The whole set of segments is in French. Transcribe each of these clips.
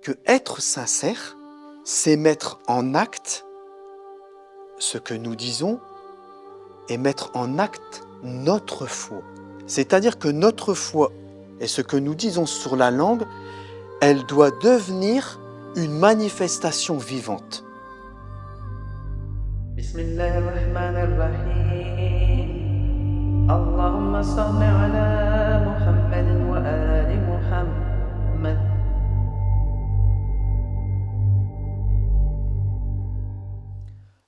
que être sincère, c'est mettre en acte ce que nous disons et mettre en acte notre foi. C'est-à-dire que notre foi et ce que nous disons sur la langue, elle doit devenir une manifestation vivante. Bismillahirrahmanirrahim. Allahumma salli ala Muhammad wa ali Muhammad.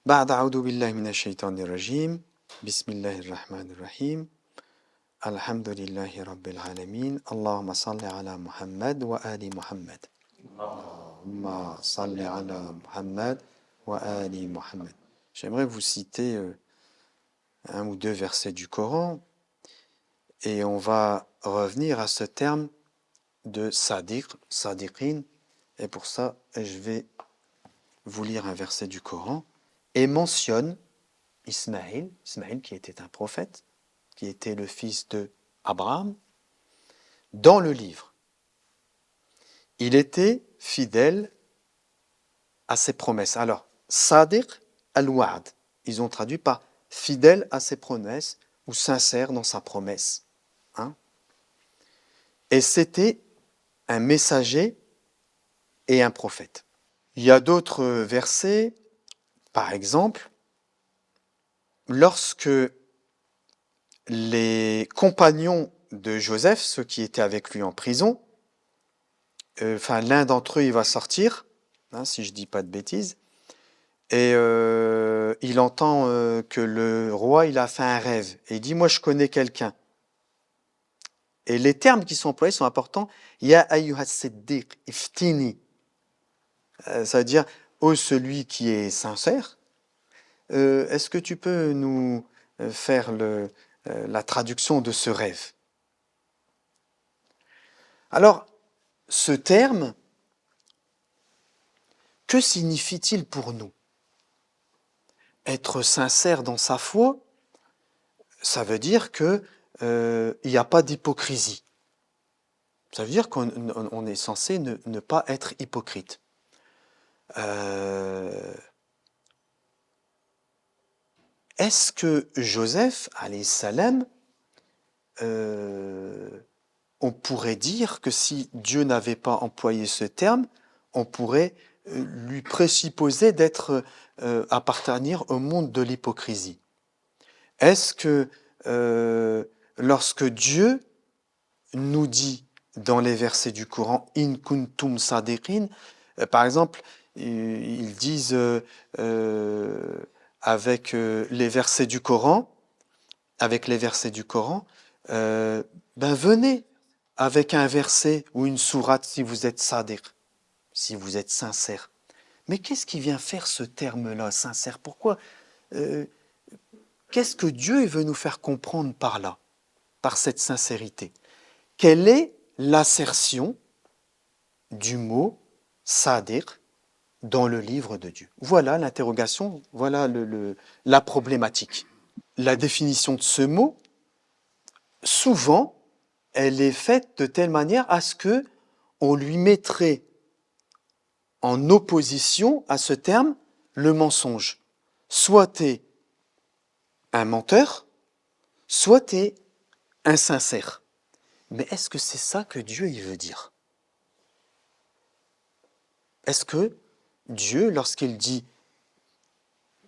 بعد أعوذ بالله من الشيطان الرجيم بسم الله الرحمن الرحيم الحمد لله رب العالمين اللهم صل على محمد وآل محمد اللهم صل على محمد وآل محمد. J'aimerais vous citer un ou deux versets du Coran et on va revenir à ce terme de sadiq, sadiqin, et pour ça je vais vous lire un verset du Coran et mentionne Ismaïl qui était un prophète, qui était le fils de Abraham, dans le livre. Il était fidèle à ses promesses. Alors, Sadiq al-Wa'd, ils ont traduit par fidèle à ses promesses ou sincère dans sa promesse. Et c'était un messager et un prophète. Il y a d'autres versets, par exemple, lorsque les compagnons de Joseph, ceux qui étaient avec lui en prison, l'un d'entre eux, il va sortir, si je ne dis pas de bêtises, et il entend que le roi, il a fait un rêve, et il dit, moi je connais quelqu'un. Et les termes qui sont employés sont importants. Ya ayyuha siddiq iftini. Ça veut dire, ô celui qui est sincère, est-ce que tu peux nous faire la traduction de ce rêve? Alors, ce terme, que signifie-t-il pour nous? Être sincère dans sa foi, ça veut dire que il n'y a pas d'hypocrisie. Ça veut dire qu'on est censé ne pas être hypocrite. Est-ce que Joseph, alayhi salam, on pourrait dire que si Dieu n'avait pas employé ce terme, on pourrait lui présupposer d'être appartenir au monde de l'hypocrisie. Est-ce que lorsque Dieu nous dit dans les versets du Coran in kuntum sadiqin, par exemple, ils disent avec les versets du Coran, venez avec un verset ou une sourate si vous êtes sadiq, si vous êtes sincère. Mais qu'est-ce qui vient faire ce terme-là, sincère? Pourquoi qu'est-ce que Dieu veut nous faire comprendre par là, par cette sincérité? Quelle est l'assertion du mot sadiq dans le livre de Dieu? Voilà l'interrogation, voilà la problématique. La définition de ce mot, souvent, elle est faite de telle manière à ce que on lui mettrait en opposition à ce terme le mensonge. Soit tu es un menteur, soit tu es insincère. Mais est-ce que c'est ça que Dieu il veut dire? Est-ce que Dieu, lorsqu'il dit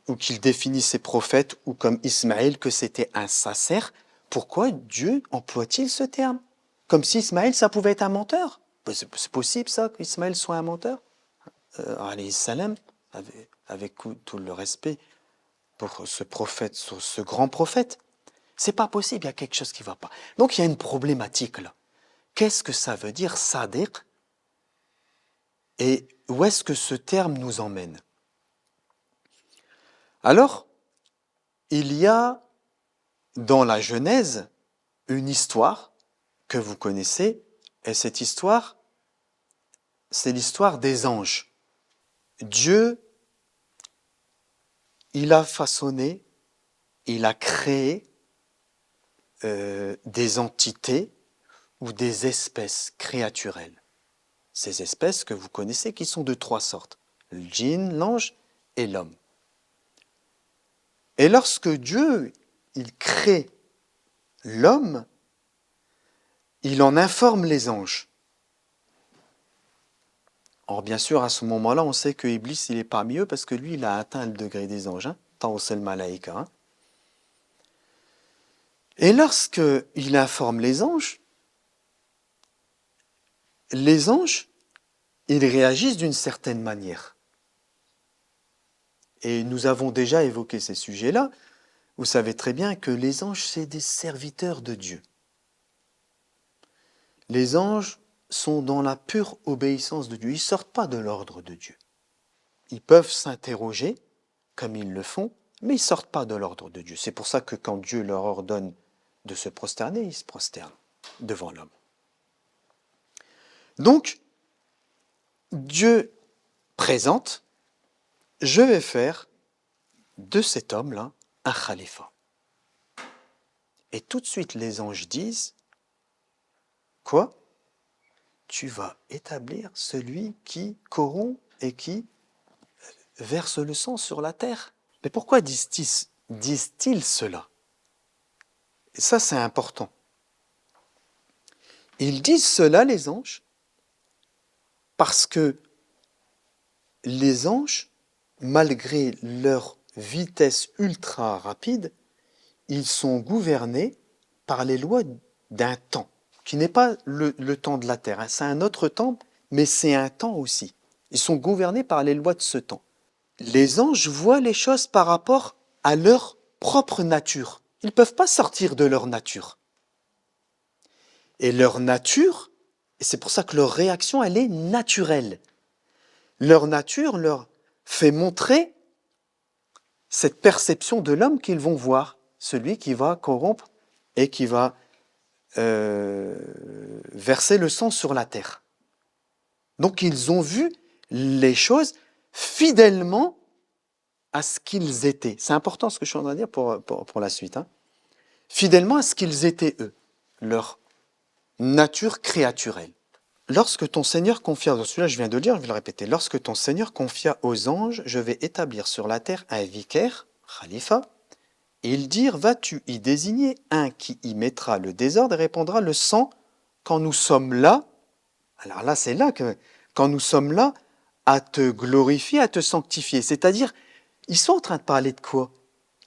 ou qu'il définit ses prophètes ou comme Ismaël que c'était un sincère, pourquoi Dieu emploie-t-il ce terme? Comme si Ismaël, ça pouvait être un menteur. C'est possible ça, qu'Ismaël soit un menteur? Alayhi salam, avec tout le respect pour ce prophète, ce grand prophète. C'est pas possible, il y a quelque chose qui ne va pas. Donc il y a une problématique là. Qu'est-ce que ça veut dire sadiq? Et où est-ce que ce terme nous emmène? Alors, il y a dans la Genèse une histoire que vous connaissez, et cette histoire, c'est l'histoire des anges. Dieu, il a façonné, il a créé des entités ou des espèces créaturelles. ces espèces que vous connaissez qui sont de 3 sortes, le djinn, l'ange et l'homme. Et lorsque Dieu, il crée l'homme, il en informe les anges. Or, bien sûr, à ce moment-là, on sait que Iblis, il est parmi eux parce que lui, il a atteint le degré des anges, hein, tant au seul malaïka. Hein. Et lorsque il informe les anges, ils réagissent d'une certaine manière. Et nous avons déjà évoqué ces sujets-là. Vous savez très bien que les anges, c'est des serviteurs de Dieu. Les anges sont dans la pure obéissance de Dieu. Ils ne sortent pas de l'ordre de Dieu. Ils peuvent s'interroger, comme ils le font, mais ils ne sortent pas de l'ordre de Dieu. C'est pour ça que quand Dieu leur ordonne de se prosterner, ils se prosternent devant l'homme. Donc, Dieu présente, je vais faire de cet homme-là un khalifa. Et tout de suite, les anges disent, quoi ? Tu vas établir celui qui corrompt et qui verse le sang sur la terre. Mais pourquoi disent-ils cela ? Et ça, c'est important. Ils disent cela, les anges, parce que les anges, malgré leur vitesse ultra rapide, ils sont gouvernés par les lois d'un temps, qui n'est pas le temps de la terre. C'est un autre temps, mais c'est un temps aussi. Ils sont gouvernés par les lois de ce temps. Les anges voient les choses par rapport à leur propre nature. Ils ne peuvent pas sortir de leur nature. Et leur nature, et c'est pour ça que leur réaction, elle est naturelle. Leur nature leur fait montrer cette perception de l'homme qu'ils vont voir, celui qui va corrompre et qui va verser le sang sur la terre. Donc ils ont vu les choses fidèlement à ce qu'ils étaient. C'est important ce que je suis en train de dire pour la suite. Hein. Fidèlement à ce qu'ils étaient eux, leur nature créaturelle. Lorsque ton Seigneur confia, celui-là je viens de le dire, je vais le répéter, lorsque ton Seigneur confia aux anges, je vais établir sur la terre un vicaire, khalifa, et ils dirent, vas-tu y désigner un qui y mettra le désordre et répandra le sang quand nous sommes là, alors là c'est là que, quand nous sommes là, à te glorifier, à te sanctifier. C'est-à-dire, ils sont en train de parler de quoi ?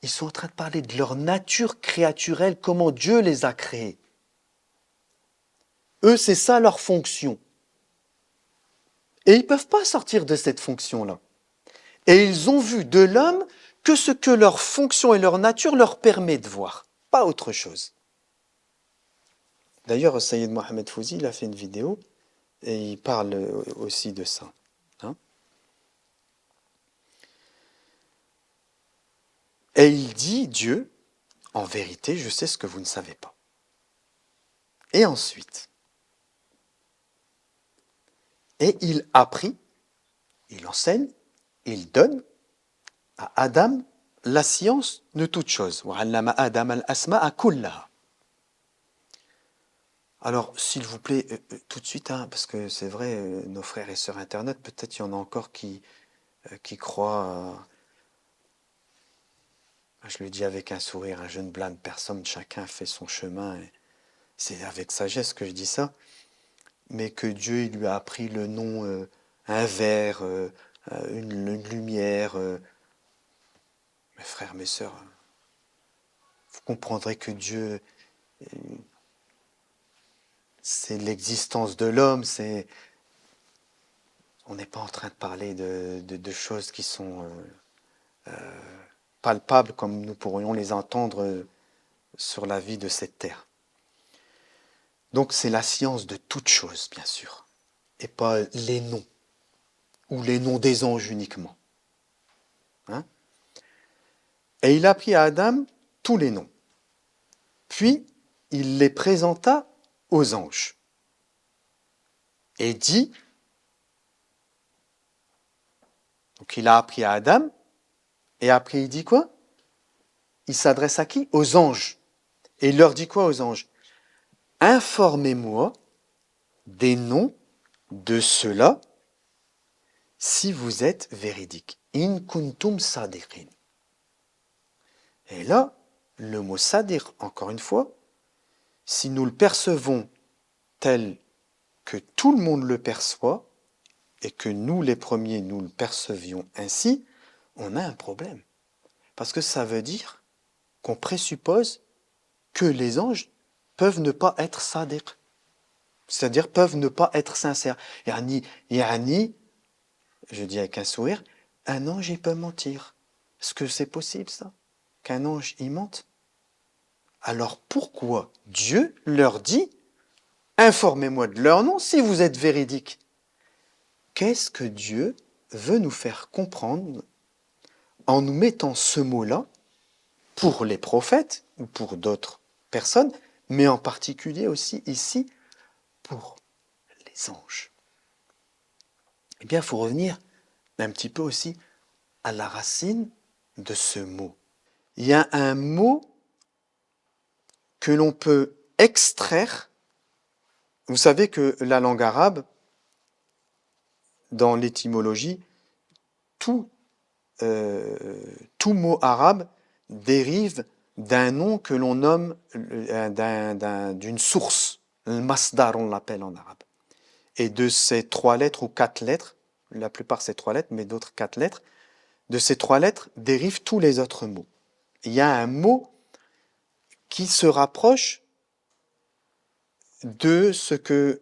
Ils sont en train de parler de leur nature créaturelle, comment Dieu les a créés. Eux, c'est ça leur fonction. Et ils ne peuvent pas sortir de cette fonction-là. Et ils ont vu de l'homme que ce que leur fonction et leur nature leur permet de voir, pas autre chose. D'ailleurs, Sayyid Mohamed Fouzi, il a fait une vidéo et il parle aussi de ça. Hein. Et il dit, Dieu, en vérité, je sais ce que vous ne savez pas. Et ensuite, et il apprit, il enseigne, il donne à Adam la science de toutes choses. Alors, s'il vous plaît, tout de suite, hein, parce que c'est vrai, nos frères et sœurs Internet, peut-être il y en a encore qui croient, je le dis avec un sourire, je ne blâme personne, chacun fait son chemin, et c'est avec sagesse que je dis ça, mais que Dieu il lui a appris le nom, un verre, une lumière. Mes frères, mes sœurs, vous comprendrez que Dieu, c'est l'existence de l'homme, on n'est pas en train de parler de choses qui sont palpables comme nous pourrions les entendre sur la vie de cette terre. Donc c'est la science de toutes choses, bien sûr, et pas les noms, ou les noms des anges uniquement. Hein ? Et il apprit à Adam tous les noms. Puis, il les présenta aux anges. Et dit, donc il a appris à Adam, et après il dit quoi ? Il s'adresse à qui ? Aux anges. Et il leur dit quoi aux anges ? Informez-moi des noms de cela si vous êtes véridique. In kuntum sadiqin. Et là, le mot sadiq, encore une fois, si nous le percevons tel que tout le monde le perçoit, et que nous, les premiers, nous le percevions ainsi, on a un problème. Parce que ça veut dire qu'on présuppose que les anges peuvent ne pas être sadiq. C'est-à-dire peuvent ne pas être sincères. Yani, je dis avec un sourire, un ange, il peut mentir. Est-ce que c'est possible, ça? Qu'un ange, il mente? Alors pourquoi Dieu leur dit, informez-moi de leur nom si vous êtes véridique? Qu'est-ce que Dieu veut nous faire comprendre en nous mettant ce mot-là pour les prophètes ou pour d'autres personnes, mais en particulier aussi ici pour les anges? Eh bien, il faut revenir un petit peu aussi à la racine de ce mot. Il y a un mot que l'on peut extraire. Vous savez que la langue arabe, dans l'étymologie, tout mot arabe dérive d'un nom que l'on nomme d'une source. Le masdar, on l'appelle en arabe. Et de ces 3 lettres ou 4 lettres, la plupart c'est 3 lettres, mais d'autres 4 lettres, de ces 3 lettres dérivent tous les autres mots. Il y a un mot qui se rapproche de ce que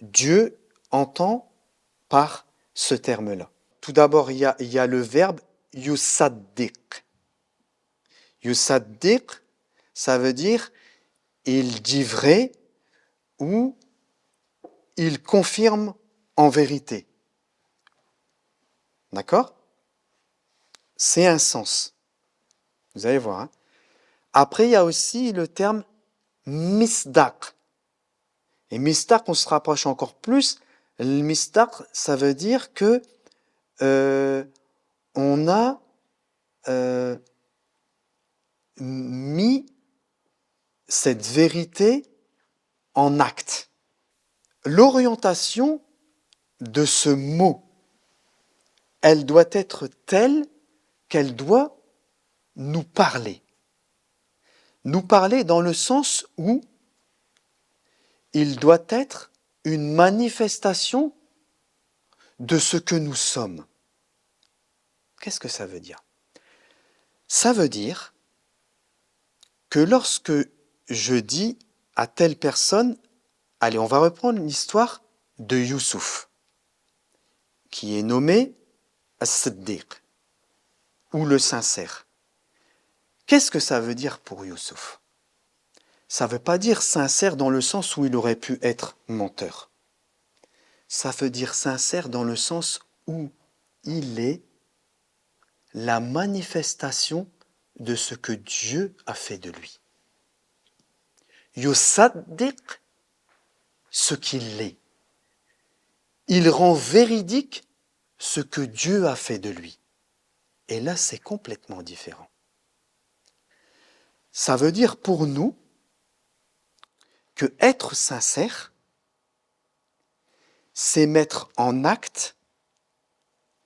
Dieu entend par ce terme-là. Tout d'abord, il y a le verbe yusaddiq. Yusaddiq, ça veut dire il dit vrai ou il confirme en vérité. D'accord? C'est un sens. Vous allez voir. Hein? Après, il y a aussi le terme misdaq. Et misdaq, on se rapproche encore plus. Le misdaq, ça veut dire que on a mis cette vérité en acte. L'orientation de ce mot, elle doit être telle qu'elle doit nous parler. Nous parler dans le sens où il doit être une manifestation de ce que nous sommes. Qu'est-ce que ça veut dire? Ça veut dire que lorsque je dis à telle personne, allez, on va reprendre l'histoire de Youssouf, qui est nommé As-Siddiq, ou le sincère. Qu'est-ce que ça veut dire pour Youssouf? Ça ne veut pas dire sincère dans le sens où il aurait pu être menteur. Ça veut dire sincère dans le sens où il est la manifestation de ce que Dieu a fait de lui. Yusaddiq, ce qu'il est. Il rend véridique ce que Dieu a fait de lui. Et là, c'est complètement différent. Ça veut dire pour nous que être sincère, c'est mettre en acte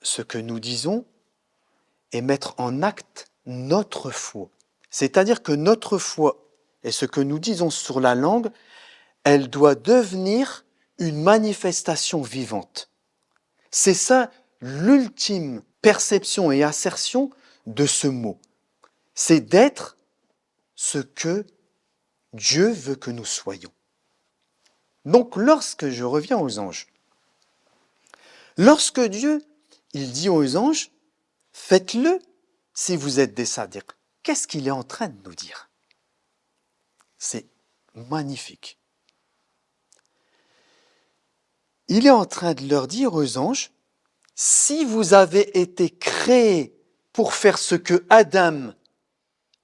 ce que nous disons et mettre en acte notre foi. C'est-à-dire que notre foi et ce que nous disons sur la langue, elle doit devenir une manifestation vivante. C'est ça l'ultime perception et assertion de ce mot. C'est d'être ce que Dieu veut que nous soyons. Donc lorsque je reviens aux anges, lorsque Dieu, il dit aux anges, faites-le si vous êtes des sadiq. Qu'est-ce qu'il est en train de nous dire? C'est magnifique. Il est en train de leur dire aux anges, si vous avez été créés pour faire ce que Adam,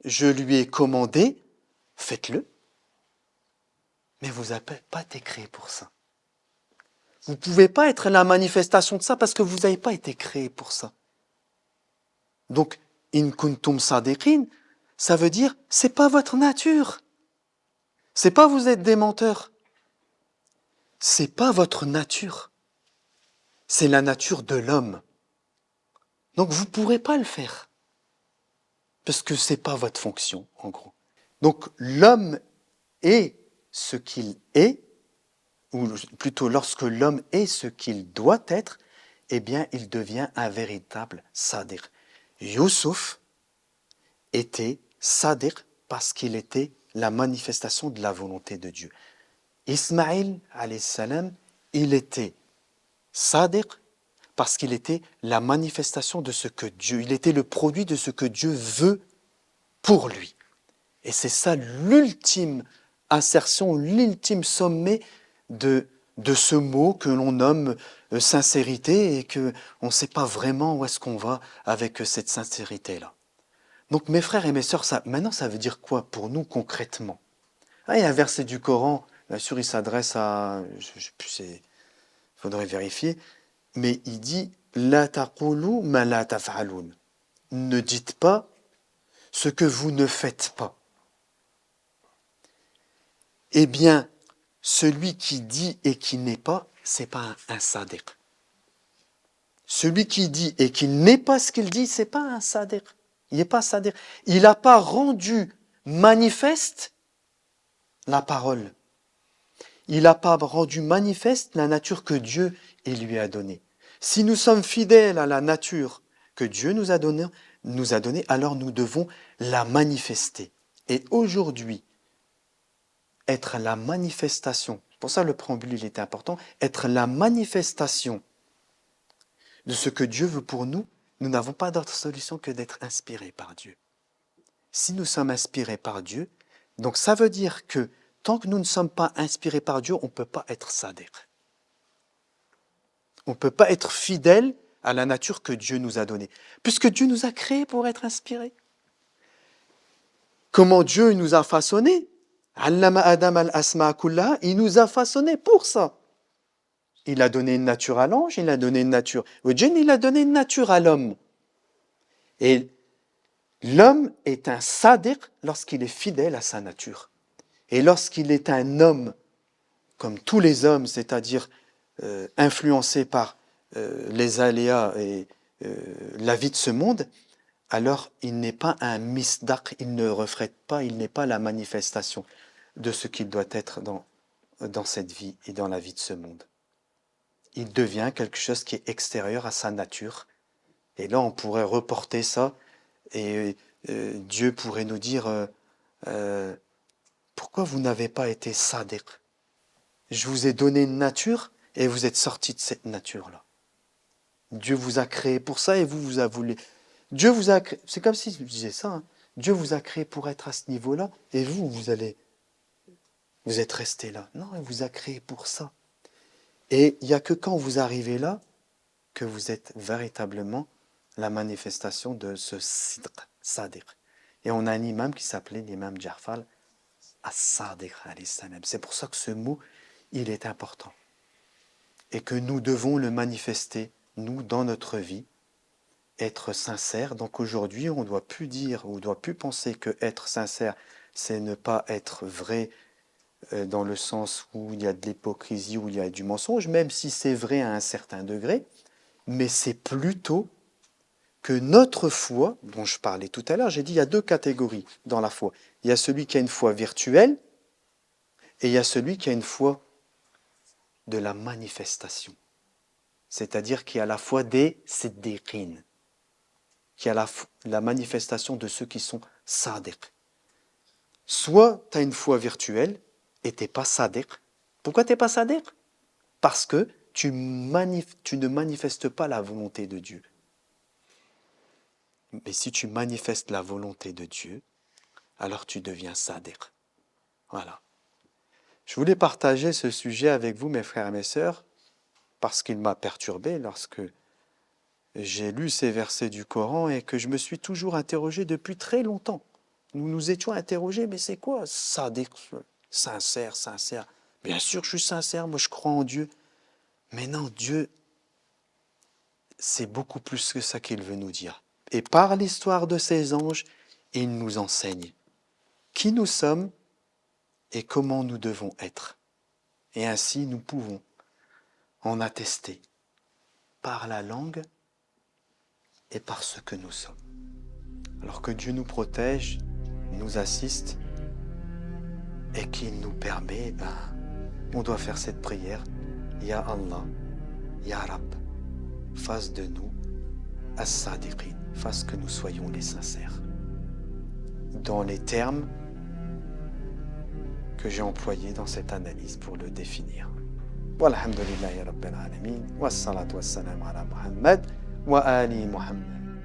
je lui ai commandé, faites-le. Mais vous n'avez pas été créés pour ça. Vous ne pouvez pas être la manifestation de ça parce que vous n'avez pas été créés pour ça. Donc, in kuntum sadiqin, ça veut dire, c'est pas votre nature. C'est pas vous êtes des menteurs. C'est pas votre nature. C'est la nature de l'homme. Donc vous ne pourrez pas le faire. Parce que ce n'est pas votre fonction, en gros. Donc l'homme est ce qu'il est, ou plutôt lorsque l'homme est ce qu'il doit être, eh bien il devient un véritable sadiq. Youssouf était sadiq parce qu'il était la manifestation de la volonté de Dieu. Ismaïl, alayhi salam, il était sadiq parce qu'il était la manifestation de ce que Dieu, il était le produit de ce que Dieu veut pour lui. Et c'est ça l'ultime assertion, l'ultime sommet de ce mot que l'on nomme sincérité et qu'on ne sait pas vraiment où est-ce qu'on va avec cette sincérité-là. Donc mes frères et mes sœurs, maintenant ça veut dire quoi pour nous concrètement? Il y a un verset du Coran, bien sûr il s'adresse à, je sais plus, il faudrait vérifier, mais il dit « La taqulu ma la taf'aloun » Ne dites pas ce que vous ne faites pas. Eh bien, celui qui dit et qui n'est pas, c'est pas un sadiq. Celui qui dit et qui n'est pas ce qu'il dit, c'est pas un sadiq. Il n'est pas sadiq. Il n'a pas rendu manifeste la parole. Il n'a pas rendu manifeste la nature que Dieu lui a donnée. Si nous sommes fidèles à la nature que Dieu nous a donnée, alors nous devons la manifester. Et aujourd'hui, être la manifestation, pour ça le préambule il est important, être la manifestation de ce que Dieu veut pour nous, nous n'avons pas d'autre solution que d'être inspirés par Dieu. Si nous sommes inspirés par Dieu, donc ça veut dire que tant que nous ne sommes pas inspirés par Dieu, on ne peut pas être sadiq. On ne peut pas être fidèle à la nature que Dieu nous a donnée, puisque Dieu nous a créés pour être inspirés. Comment Dieu nous a façonnés? Allama Adam al-asma kullaha, il nous a façonnés pour ça. Il a donné une nature à l'ange, il a donné une nature au djinn, il a donné une nature à l'homme. Et l'homme est un sadiq lorsqu'il est fidèle à sa nature. Et lorsqu'il est un homme, comme tous les hommes, c'est-à-dire influencé par les aléas et la vie de ce monde, alors il n'est pas un misdaq, il ne reflète pas, il n'est pas la manifestation de ce qu'il doit être dans cette vie et dans la vie de ce monde. Il devient quelque chose qui est extérieur à sa nature. Et là, on pourrait reporter ça et Dieu pourrait nous dire pourquoi vous n'avez pas été sadiq? Je vous ai donné une nature et vous êtes sortis de cette nature-là. Dieu vous a créé pour ça et vous a voulu. Dieu vous a créé, c'est comme si je disais ça, hein. Dieu vous a créé pour être à ce niveau-là et vous êtes restés là. Non, il vous a créé pour ça. Et il n'y a que quand vous arrivez là que vous êtes véritablement la manifestation de ce sidq, sadiq. Et on a un imam qui s'appelait l'imam Ja'far as-Sadiq alayhi salam. C'est pour ça que ce mot, il est important. Et que nous devons le manifester, nous, dans notre vie, être sincère. Donc aujourd'hui, on ne doit plus dire, ou on ne doit plus penser que être sincère, c'est ne pas être vrai dans le sens où il y a de l'hypocrisie, où il y a du mensonge, même si c'est vrai à un certain degré, mais c'est plutôt que notre foi, dont je parlais tout à l'heure, j'ai dit il y a deux catégories dans la foi. Il y a celui qui a une foi virtuelle et il y a celui qui a une foi de la manifestation. C'est-à-dire qui a la foi des siddiqin, qui a la manifestation de ceux qui sont sadiq. Soit tu as une foi virtuelle et tu n'es pas sadiq. Pourquoi tu n'es pas sadiq? Parce que tu ne manifestes pas la volonté de Dieu. Mais si tu manifestes la volonté de Dieu, alors tu deviens sadiq. Voilà. Je voulais partager ce sujet avec vous, mes frères et mes sœurs, parce qu'il m'a perturbé lorsque j'ai lu ces versets du Coran et que je me suis toujours interrogé depuis très longtemps. Nous nous étions interrogés, mais c'est quoi sadiq? Sincère, sincère. Bien sûr que je suis sincère, moi je crois en Dieu. Mais non, Dieu, c'est beaucoup plus que ça qu'il veut nous dire. Et par l'histoire de ces anges, il nous enseigne qui nous sommes et comment nous devons être. Et ainsi, nous pouvons en attester par la langue et par ce que nous sommes. Alors que Dieu nous protège, nous assiste et qu'il nous permet, on doit faire cette prière. Ya Allah, Ya Rab, fasse de nous as-sadiqin, fasse que nous soyons les sincères. Dans les termes que j'ai employés dans cette analyse pour le définir. Walhamdulillahi Rabbil Alamin, wassalatu wassalamu ala Muhammad wa ali Muhammad.